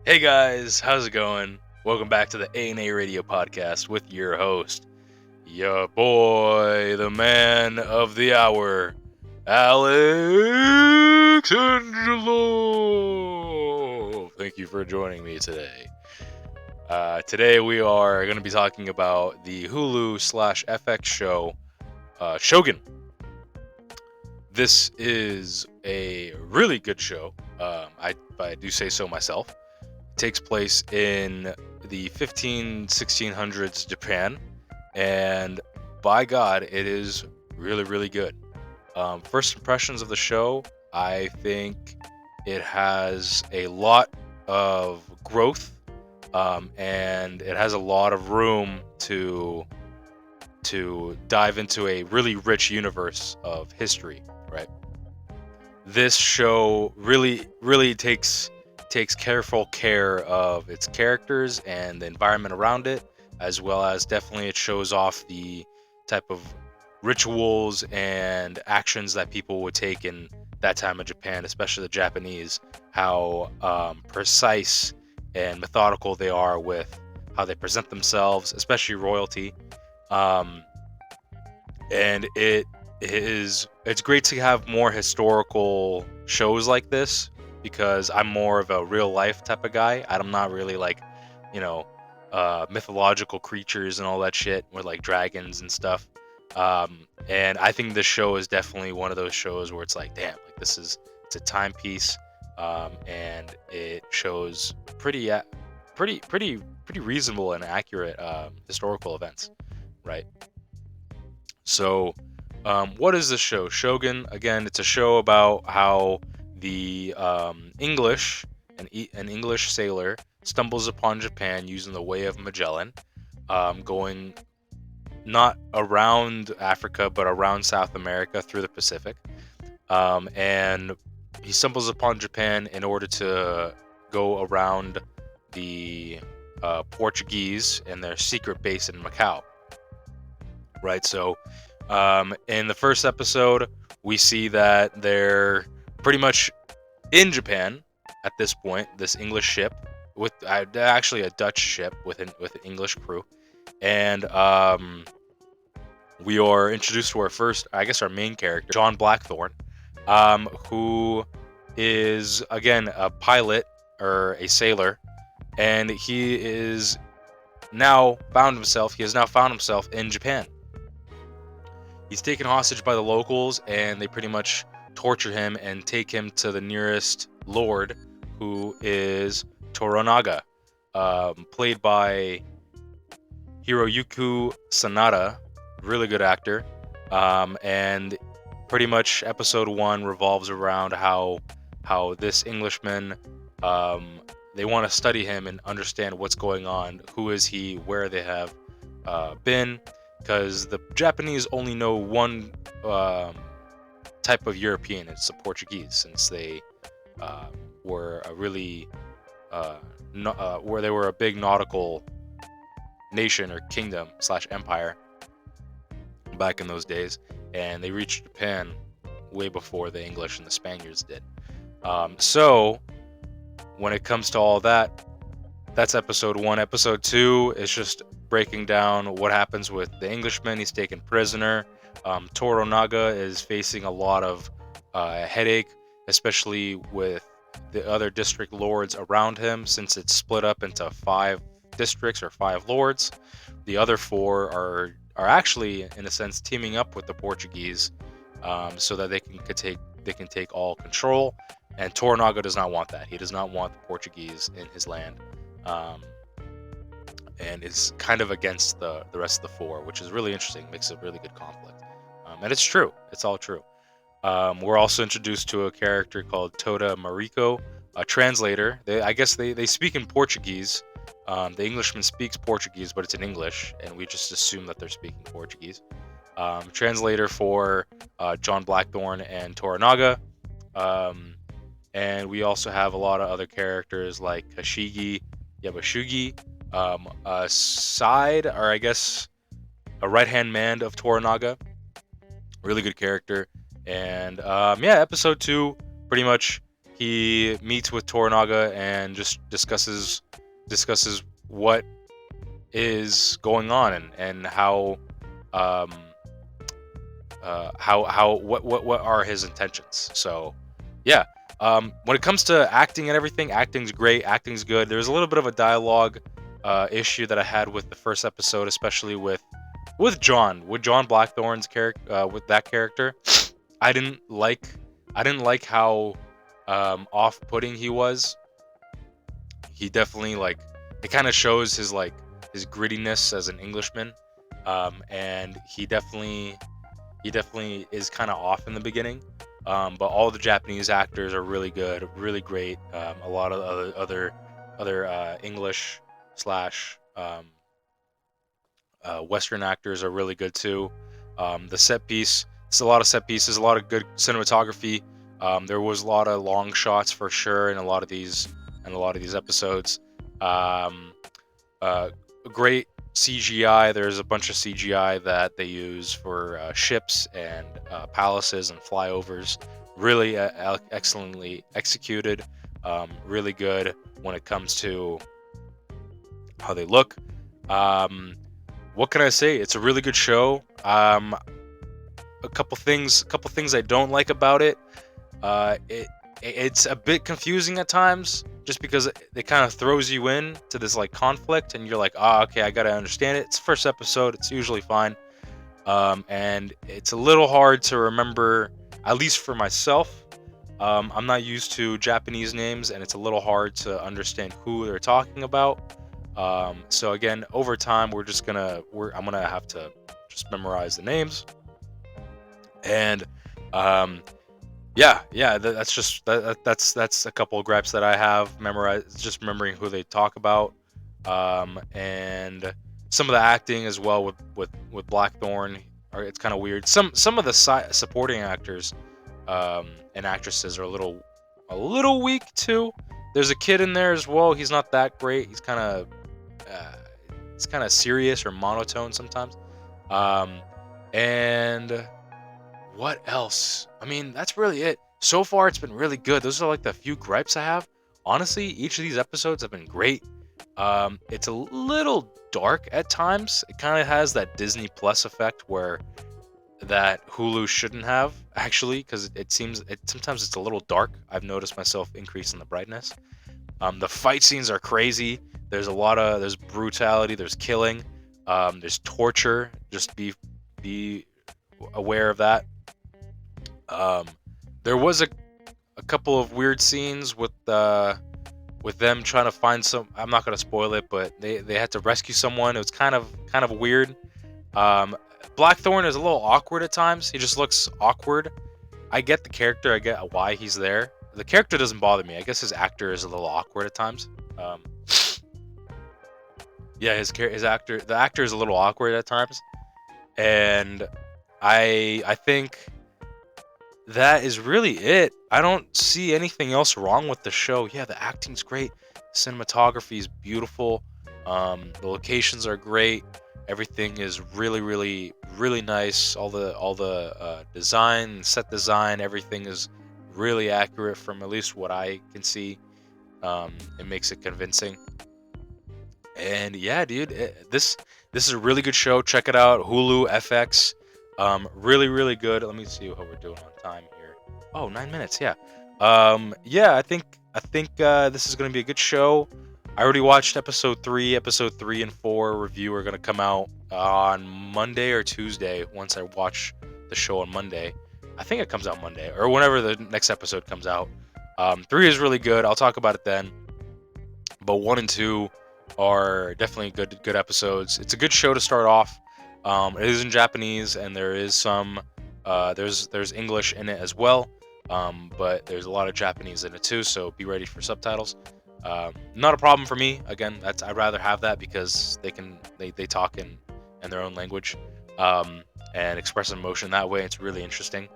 Hey guys, how's it going? Welcome back to the A&A Radio Podcast with your host, your boy, the man of the hour, Alex Angelo. Thank you for joining me today. Today we are going to be talking about the Hulu / FX show, Shogun. This is a really good show. I do say so myself. Takes place in the 1600s Japan, and by God, it is really good. First impressions of the show, I think it has a lot of growth, and it has a lot of room to dive into a really rich universe of history. Right, this show really takes careful care of its characters and the environment around it, as well as definitely it shows off the type of rituals and actions that people would take in that time of Japan, especially the Japanese, how precise and methodical they are with how they present themselves, especially royalty. Um, and it's great to have more historical shows like this because I'm more of a real life type of guy. I'm not really like, you know, mythological creatures and all that shit with like dragons and stuff. And I think this show is definitely one of those shows where it's like, damn, like it's a timepiece, and it shows pretty reasonable and accurate historical events, right? So, what is this show? Shogun, again, it's a show about how the an English sailor stumbles upon Japan using the Way of Magellan, going not around Africa but around South America through the Pacific. And he stumbles upon Japan in order to go around the Portuguese and their secret base in Macau. Right, so in the first episode, we see that they're pretty much in Japan at this point. This English ship with actually a Dutch ship with an English crew, and we are introduced to our first, I guess, our main character, John Blackthorne, who is again a pilot or a sailor, and he is now found himself. He has now found himself in Japan. He's taken hostage by the locals, and they pretty much torture him and take him to the nearest lord, who is Toranaga, played by Hiroyuki Sanada, really good actor. And pretty much episode 1 revolves around how this Englishman, they want to study him and understand what's going on, who is he, where they have been, because the Japanese only know one type of European. It's the Portuguese, since they were a really where they were a big nautical nation or kingdom / empire back in those days, and they reached Japan way before the English and the Spaniards did. So when it comes to all that, that's episode 1. Episode 2 is just breaking down what happens with the Englishman. He's taken prisoner. Toranaga is facing a lot of headache, especially with the other district lords around him, since it's split up into 5 districts or 5 lords. The other 4 are actually, in a sense, teaming up with the Portuguese, so that they can take all control. And Toranaga does not want that. He does not want the Portuguese in his land. And is kind of against the rest of the 4, which is really interesting. Makes a really good conflict. And it's true. It's all true. We're also introduced to a character called Toda Mariko, a translator. I guess they speak in Portuguese. The Englishman speaks Portuguese, but it's in English, and we just assume that they're speaking Portuguese. Translator for John Blackthorne and Toranaga. And we also have a lot of other characters like Kashigi Yabashugi, a side, or I guess a right-hand man of Toranaga. Really good character. And yeah, episode 2, pretty much he meets with Toranaga and just discusses what is going on, and how what are his intentions. So yeah, when it comes to acting and everything, acting's great, acting's good. There's a little bit of a dialogue issue that I had with the first episode, especially with John Blackthorne's character, with that character. I didn't like how off-putting he was. He definitely, like, it kind of shows his grittiness as an Englishman, and he definitely is kind of off in the beginning. But all the Japanese actors are really good, really great. A lot of other English slash Western actors are really good too. The set piece, it's a lot of set pieces, a lot of good cinematography. There was a lot of long shots for sure in a lot of these episodes. Great CGI. There's a bunch of CGI that they use for ships and palaces and flyovers. Really excellently executed. Really good when it comes to how they look. What can I say? It's a really good show. A couple things I don't like about it. It's a bit confusing at times, just because it kind of throws you in to this like conflict, and you're like, okay, I gotta understand it. It's the first episode. It's usually fine. And it's a little hard to remember, at least for myself. I'm not used to Japanese names, and it's a little hard to understand who they're talking about. So again, over time, I'm gonna have to just memorize the names, and that's a couple of gripes that I have. Just remembering who they talk about, and some of the acting as well with Blackthorne. It's kind of weird. Some of the supporting actors and actresses are a little weak too. There's a kid in there as well. He's not that great. He's kind of serious or monotone sometimes. And what else? I mean, that's really it. So far, it's been really good. Those are like the few gripes I have. Honestly, each of these episodes have been great. It's a little dark at times. It kind of has that Disney Plus effect that Hulu shouldn't have, actually, because sometimes it's a little dark. I've noticed myself increasing the brightness. The fight scenes are crazy. There's brutality, there's killing, there's torture. Just be aware of that. There was a couple of weird scenes with them trying to find some. I'm not gonna spoil it, but they had to rescue someone. It was kind of weird. Blackthorne is a little awkward at times. He just looks awkward. I get the character. I get why he's there. The character doesn't bother me. I guess his actor is a little awkward at times. The actor is a little awkward at times, and I think that is really it. I don't see anything else wrong with the show. Yeah, the acting's great. Cinematography is beautiful. The locations are great. Everything is really, really, really nice. All the design, set design, everything is really accurate from at least what I can see. It makes it convincing. And yeah, dude, this is a really good show. Check it out. Hulu, FX. Really, really good. Let me see how we're doing on time here. Oh, 9 minutes. Yeah. Yeah, I think this is gonna be a good show. I already watched episode 3 and 4 review are gonna come out on Monday or Tuesday. Once I watch the show on Monday, I think it comes out Monday or whenever the next episode comes out. 3 is really good. I'll talk about it then. But 1 and 2 are definitely good episodes. It's a good show to start off. It is in Japanese, and there is some there's English in it as well. But there's a lot of Japanese in it too, so be ready for subtitles. Not a problem for me. Again, I'd rather have that because they talk in their own language, and express emotion that way. It's really interesting.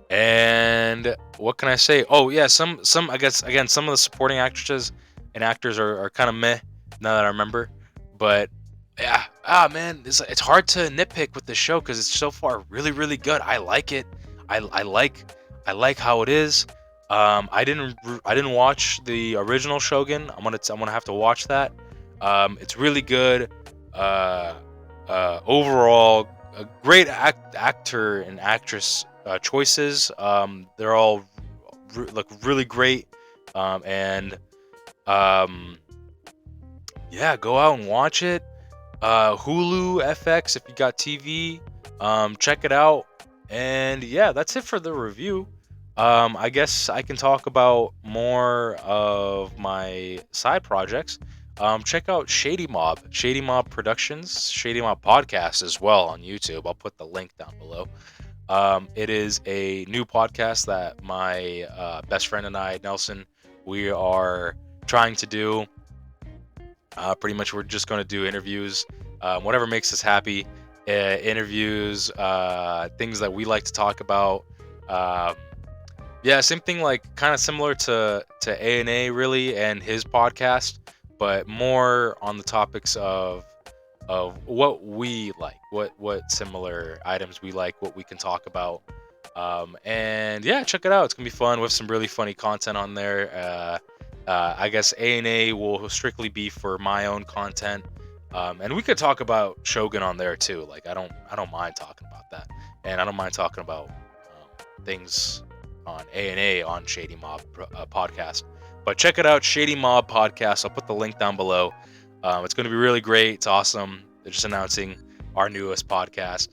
And what can I say? Oh yeah, some I guess again some of the supporting actresses and actors are kind of meh now that I remember. But yeah, man, it's hard to nitpick with the show because it's so far really, really good. I like it. I like how it is. I didn't watch the original Shogun. I'm gonna have to watch that. It's really good. Uh, Overall, a great actor and actress choices. They're all look really great. And um, yeah, go out and watch it. Hulu FX if you got TV. Check it out. And yeah, that's it for the review. I guess I can talk about more of my side projects. Check out Shady Mob Productions, Shady Mob Podcast as well on YouTube. I'll put the link down below. It is a new podcast that my best friend and I, Nelson, we are trying to do. Pretty much, we're just going to do interviews, whatever makes us happy. Interviews, things that we like to talk about. Um, yeah, same thing, like kind of similar to A&A really and his podcast, but more on the topics of what we like, what similar items we like, what we can talk about. And yeah, check it out. It's gonna be fun with some really funny content on there. I guess A&A will strictly be for my own content, and we could talk about Shogun on there too. Like I don't mind talking about that, and I don't mind talking about things on A&A on Shady Mob podcast. But check it out, Shady Mob Podcast. I'll put the link down below. It's going to be really great. It's awesome. They're just announcing our newest podcast.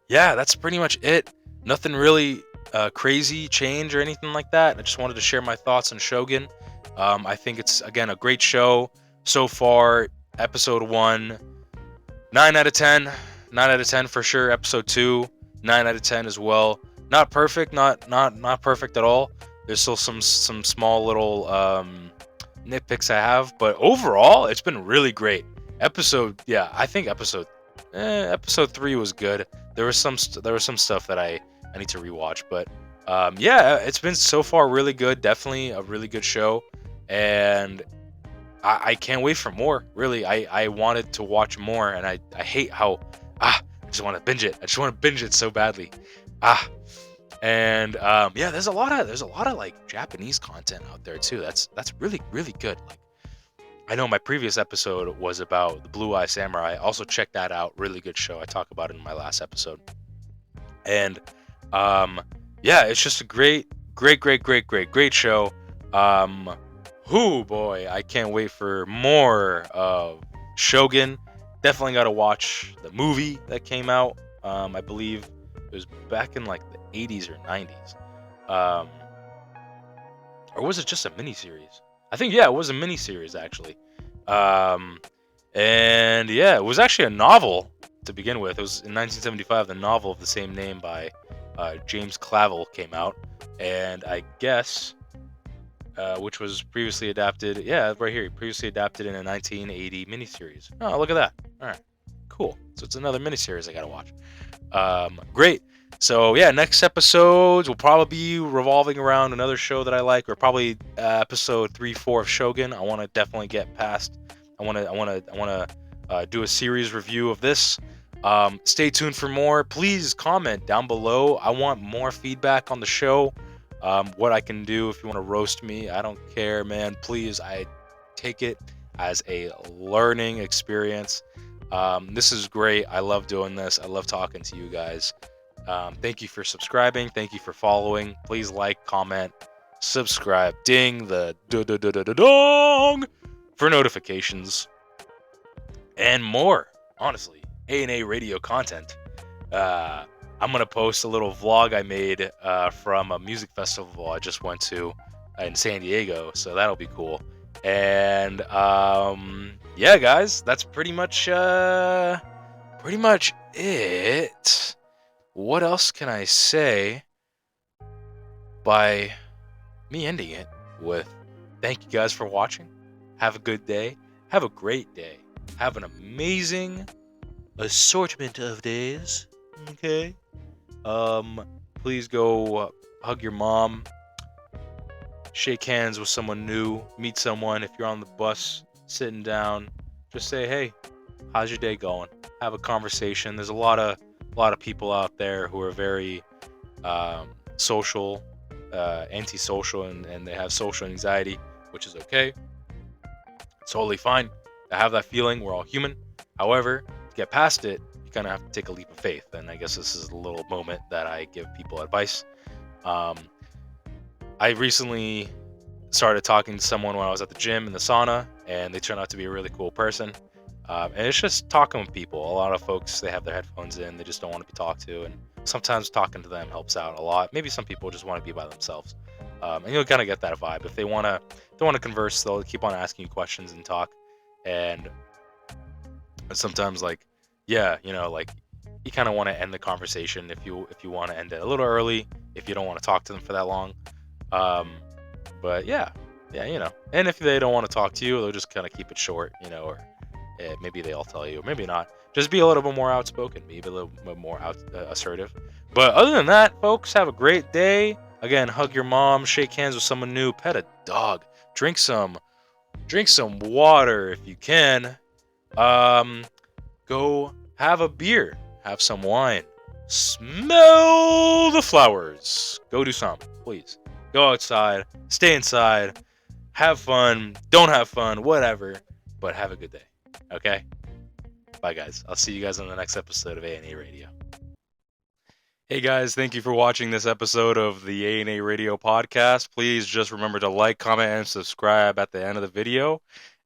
Yeah, that's pretty much it. Nothing really crazy change or anything like that. I just wanted to share my thoughts on Shogun. I think it's, again, a great show so far. Episode 1, 9 out of 10. 9 out of 10 for sure. Episode 2, 9 out of 10 as well. Not perfect, not perfect at all. There's still some small little nitpicks I have, but overall, it's been really great. I think episode 3 was good. There was some stuff that I need to rewatch, but yeah, it's been so far really good. Definitely a really good show, and I can't wait for more. Really, I wanted to watch more, and I hate how I just want to binge it. I just want to binge it so badly. And yeah, there's a lot of like Japanese content out there too. That's really really good. Like I know my previous episode was about the Blue Eye Samurai. Also check that out. Really good show. I talked about it in my last episode. And yeah, it's just a great show. Boy, I can't wait for more of Shogun. Definitely got to watch the movie that came out. I believe it was back in like the 80s or 90s. Or was it just a miniseries? I think, yeah, it was a miniseries actually. And yeah, it was actually a novel to begin with. It was in 1975. The novel of the same name by James Clavell came out, and I guess which was previously adapted. Yeah, right here, previously adapted in a 1980 miniseries. Oh, look at that! All right, cool. So it's another miniseries I gotta watch. Great. So yeah, next episodes will probably be revolving around another show that I like, or probably episode 3, 4 of Shogun. I want to definitely get past. I want to do a series review of this. Stay tuned for more. Please comment down below. I want more feedback on the show. What I can do if you want to roast me, I don't care, man. Please, I take it as a learning experience. This is great. I love doing this. I love talking to you guys. Thank you for subscribing. Thank you for following. Please like, comment, subscribe, ding the dong for notifications and more. Honestly, A&A radio content. I'm gonna post a little vlog I made from a music festival I just went to in San Diego, so that'll be cool. And yeah, guys, that's pretty much it. What else can I say by me ending it with thank you guys for watching. Have a good day. Have a great day. Have an amazing assortment of days. Okay. Please go hug your mom. Shake hands with someone new. Meet someone. If you're on the bus, sitting down, just say, "Hey, how's your day going?" Have a conversation. There's a lot of people out there who are very social, antisocial, and they have social anxiety, which is okay. It's totally fine to have that feeling. We're all human. However, to get past it, you kind of have to take a leap of faith. And I guess this is a little moment that I give people advice. Um, I recently started talking to someone when I was at the gym in the sauna, and they turned out to be a really cool person. And it's just talking with people. A lot of folks, they have their headphones in, they just don't want to be talked to, and sometimes talking to them helps out a lot. Maybe some people just want to be by themselves, and you'll kind of get that vibe. If they want to converse, they'll keep on asking you questions and talk. And sometimes, like, yeah, like you kind of want to end the conversation if you want to end it a little early, if you don't want to talk to them for that long. Um, but yeah, and if they don't want to talk to you, they'll just kind of keep it short, or maybe they'll tell you, or maybe not. Just be a little bit more outspoken, maybe a little bit more assertive. But other than that, folks, have a great day. Again, hug your mom, shake hands with someone new, pet a dog, drink some water if you can. Go have a beer, have some wine, smell the flowers. Go do something, please. Go outside, stay inside, have fun, don't have fun, whatever, but have a good day. Okay? Bye, guys. I'll see you guys on the next episode of A&A Radio. Hey, guys. Thank you for watching this episode of the A&A Radio podcast. Please just remember to like, comment, and subscribe at the end of the video.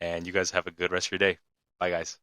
And you guys have a good rest of your day. Bye, guys.